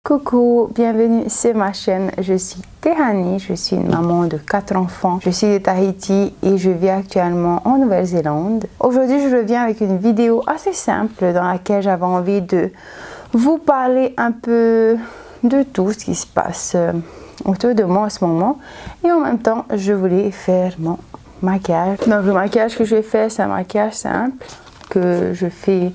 Coucou, bienvenue sur ma chaîne. Je suis Tehani, je suis une maman de 4 enfants. Je suis de Tahiti et je vis actuellement en Nouvelle-Zélande. Aujourd'hui, je reviens avec une vidéo assez simple dans laquelle j'avais envie de vous parler un peu de tout ce qui se passe autour de moi en ce moment. Et en même temps, je voulais faire mon maquillage. Donc le maquillage que je vais faire, c'est un maquillage simple que je fais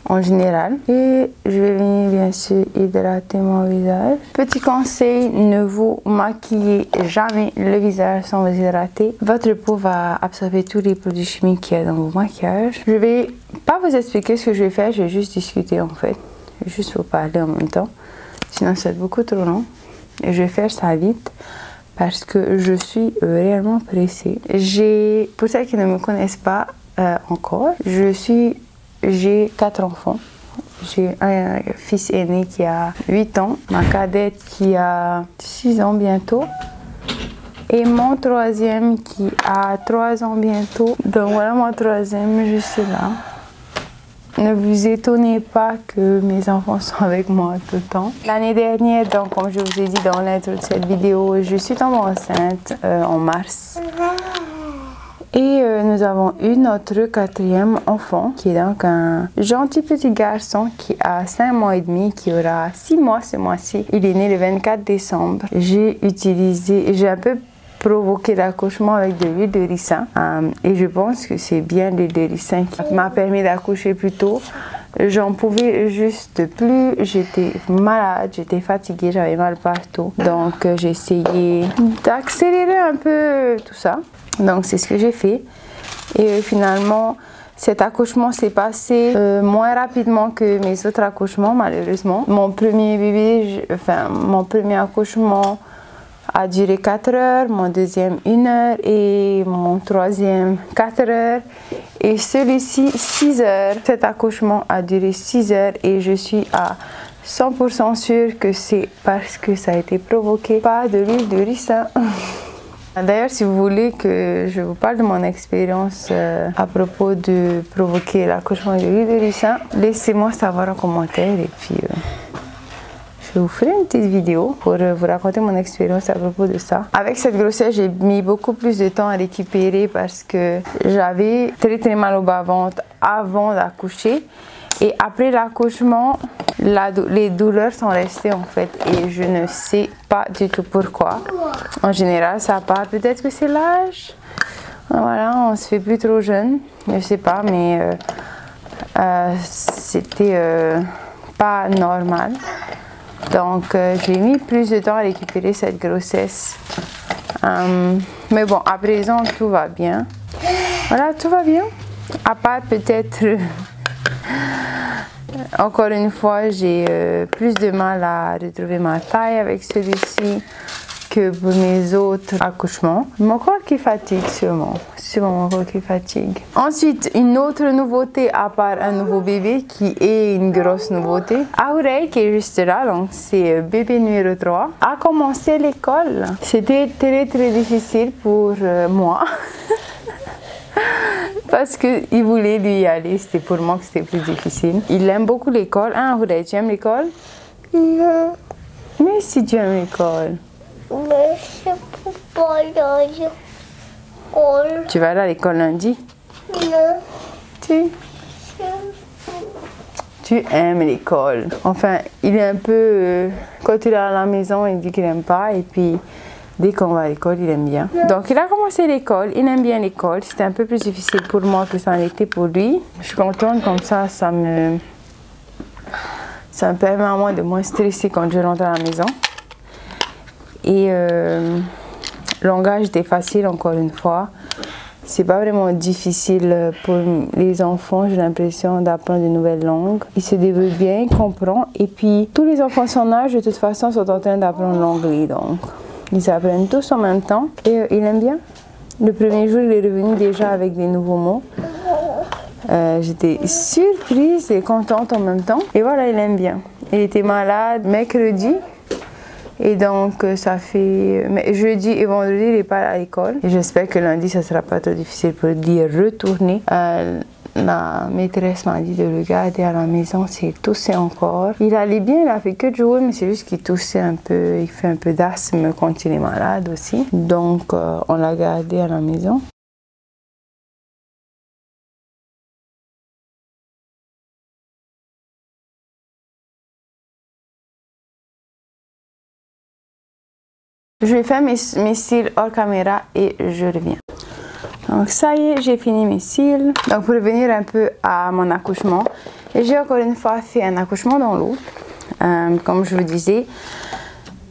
en général. Et je vais venir bien sûr hydrater mon visage. Petit conseil, ne vous maquillez jamais le visage sans vous hydrater. Votre peau va absorber tous les produits chimiques qu'il y a dans vos maquillages. Je vais pas vous expliquer ce que je vais faire, je vais juste discuter en fait. Je vais juste vous parler en même temps. Sinon ça va être beaucoup trop long. Et je vais faire ça vite parce que je suis réellement pressée. Pour ceux qui ne me connaissent pas encore, j'ai 4 enfants. J'ai un fils aîné qui a 8 ans, ma cadette qui a 6 ans bientôt et mon troisième qui a 3 ans bientôt. Donc voilà mon troisième, je suis là. Ne vous étonnez pas que mes enfants sont avec moi tout le temps. L'année dernière, donc comme je vous ai dit dans l'intro de cette vidéo, je suis tombée enceinte en mars. Et nous avons eu notre 4e enfant, qui est donc un gentil petit garçon qui a 5 mois et demi, qui aura 6 mois ce mois-ci. Il est né le 24 décembre. J'ai un peu provoqué l'accouchement avec de l'huile de ricin. Et je pense que c'est bien l'huile de ricin qui m'a permis d'accoucher plus tôt. J'en pouvais juste plus, j'étais malade, j'étais fatiguée, j'avais mal partout. Donc j'ai essayé d'accélérer un peu tout ça. Donc c'est ce que j'ai fait. Et finalement, cet accouchement s'est passé moins rapidement que mes autres accouchements, malheureusement. Mon premier accouchement a duré 4 heures, mon deuxième 1 heure et mon troisième 4 heures. Et celui-ci 6 heures. Cet accouchement a duré 6 heures et je suis à 100% sûre que c'est parce que ça a été provoqué par de l'huile de ricin. D'ailleurs, si vous voulez que je vous parle de mon expérience à propos de provoquer l'accouchement de l'huile de ricin, laissez-moi savoir en commentaire et puis je vous ferai une petite vidéo pour vous raconter mon expérience à propos de ça. Avec cette grossesse, j'ai mis beaucoup plus de temps à récupérer parce que j'avais très mal au bas-ventre avant d'accoucher. Et après l'accouchement, les douleurs sont restées en fait et je ne sais pas du tout pourquoi. En général, ça part. Peut-être que c'est l'âge. Voilà, on se fait plus trop jeune. Je sais pas, mais c'était pas normal. Donc, j'ai mis plus de temps à récupérer cette grossesse. Mais bon, à présent, tout va bien. Voilà, tout va bien. À part peut-être... Encore une fois, j'ai plus de mal à retrouver ma taille avec celui-ci que pour mes autres accouchements. Mon corps qui fatigue sûrement. C'est mon corps qui fatigue. Ensuite, une autre nouveauté à part un nouveau bébé qui est une grosse nouveauté. Aurel qui est juste là, donc c'est bébé numéro 3, a commencé l'école. C'était très difficile pour moi. Parce qu'il voulait lui y aller, c'était pour moi que c'était plus difficile. Il aime beaucoup l'école. Hein, Aurel, tu aimes l'école? Non. Mais si tu aimes l'école. Mais je peux pas aller à l'école. Tu vas aller à l'école lundi? Non. Tu aimes l'école. Enfin, il est un peu... quand il est à la maison, il dit qu'il n'aime pas. Et puis, dès qu'on va à l'école, il aime bien. Donc, il a commencé l'école. Il aime bien l'école. C'était un peu plus difficile pour moi que ça en était pour lui. Je suis contente comme ça me permet à moi de moins stresser quand je rentre à la maison. Et le langage était facile, encore une fois. C'est pas vraiment difficile pour les enfants, j'ai l'impression, d'apprendre de nouvelles langues. Ils se débrouillent bien, ils comprennent. Et puis, tous les enfants de son âge, de toute façon, sont en train d'apprendre l'anglais. Donc, ils apprennent tous en même temps. Et il aime bien. Le premier jour, il est revenu déjà avec des nouveaux mots. J'étais surprise et contente en même temps. Et voilà, il aime bien. Il était malade mercredi. Et donc, ça fait... Mais jeudi et vendredi, il n'est pas à l'école. Et j'espère que lundi, ça ne sera pas trop difficile pour lui retourner. la maîtresse m'a dit de le garder à la maison s'il toussait encore. Il allait bien, il a fait que de jouer, mais c'est juste qu'il toussait un peu, il fait un peu d'asthme quand il est malade aussi. Donc on l'a gardé à la maison. Je vais faire mes cils hors caméra et je reviens. Donc ça y est, j'ai fini mes cils. Donc pour revenir un peu à mon accouchement, j'ai encore une fois fait un accouchement dans l'eau. Comme je vous disais,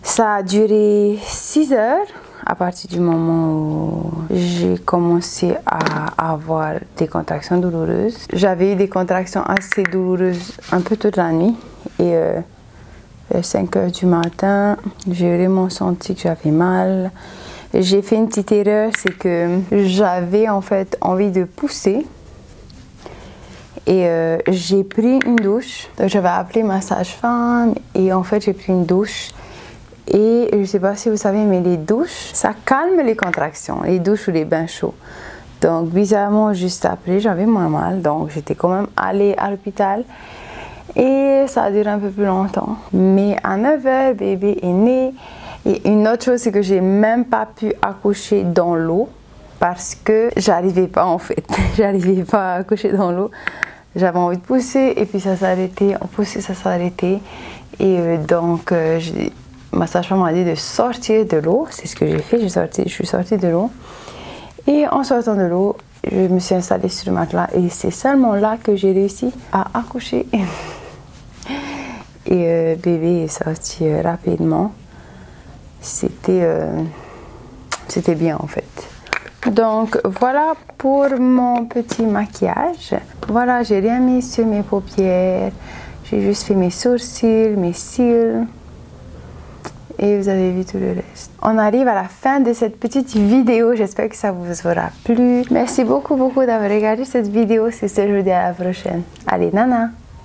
ça a duré 6 heures à partir du moment où j'ai commencé à avoir des contractions douloureuses. J'avais eu des contractions assez douloureuses un peu toute la nuit et vers 5 heures du matin, j'ai vraiment senti que j'avais mal. J'ai fait une petite erreur, c'est que j'avais en fait envie de pousser et j'ai pris une douche. J'avais appelé ma sage-femme et en fait j'ai pris une douche et je sais pas si vous savez, mais les douches, ça calme les contractions, les douches ou les bains chauds. Donc bizarrement, juste après, j'avais moins mal, donc j'étais quand même allée à l'hôpital. Et ça a duré un peu plus longtemps. Mais à 9 heures, bébé est né. Et une autre chose, c'est que j'ai même pas pu accoucher dans l'eau parce que j'arrivais pas en fait. J'arrivais pas à accoucher dans l'eau. J'avais envie de pousser et puis ça s'est arrêté. On poussait, ça s'est arrêté. Et donc, ma sage-femme m'a dit de sortir de l'eau. C'est ce que j'ai fait. Je suis sortie de l'eau. Et en sortant de l'eau, je me suis installée sur le matelas et c'est seulement là que j'ai réussi à accoucher. Et bébé est sorti rapidement. C'était bien en fait. Donc voilà pour mon petit maquillage. Voilà, j'ai rien mis sur mes paupières. J'ai juste fait mes sourcils, mes cils. Et vous avez vu tout le reste. On arrive à la fin de cette petite vidéo. J'espère que ça vous aura plu. Merci beaucoup d'avoir regardé cette vidéo. C'est ce que je vous dis à la prochaine. Allez, nana!